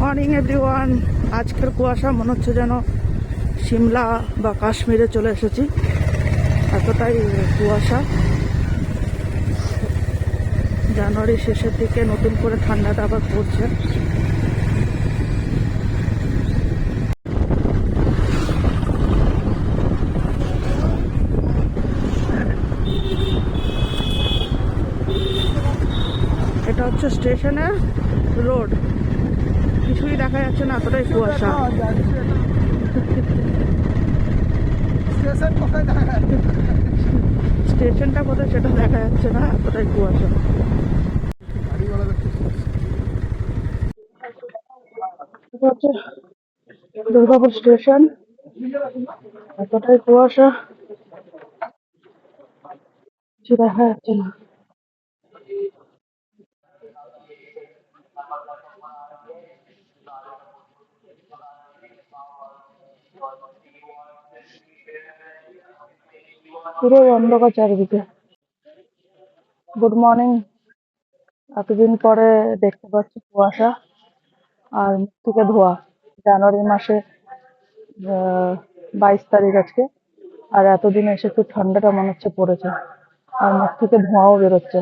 Morning everyone. আজকের কুয়াশা মনে হচ্ছে যেন সিমলা বা কাশ্মীরে চলে এসেছি, এতটাই কুয়াশা। জানুয়ারির শেষের দিকে নতুন করে ঠান্ডাটা আবার পড়ছে। এটা হচ্ছে স্টেশনের রোড, কিছুই দেখা যাচ্ছে না, এতটাই কুয়াশা। স্টেশনটা কোথায় সেটা দেখা যাচ্ছে না, এতটাই কুয়াশা। এটা হচ্ছে দুর্গাপুর স্টেশন, এতটাই কুয়াশা কিছু দেখা যাচ্ছে না। পুরো অন্ধকার চারিদিকে। Good morning. এতদিন পরে দেখতে পাচ্ছি কুয়াশা আর মুখ থেকে ধোঁয়া। জানুয়ারি মাসে 22 তারিখ আজকে, আর এতদিন এসে একটু ঠান্ডাটা মনে হচ্ছে পড়েছে, আর মুখ থেকে ধোঁয়াও বেরোচ্ছে।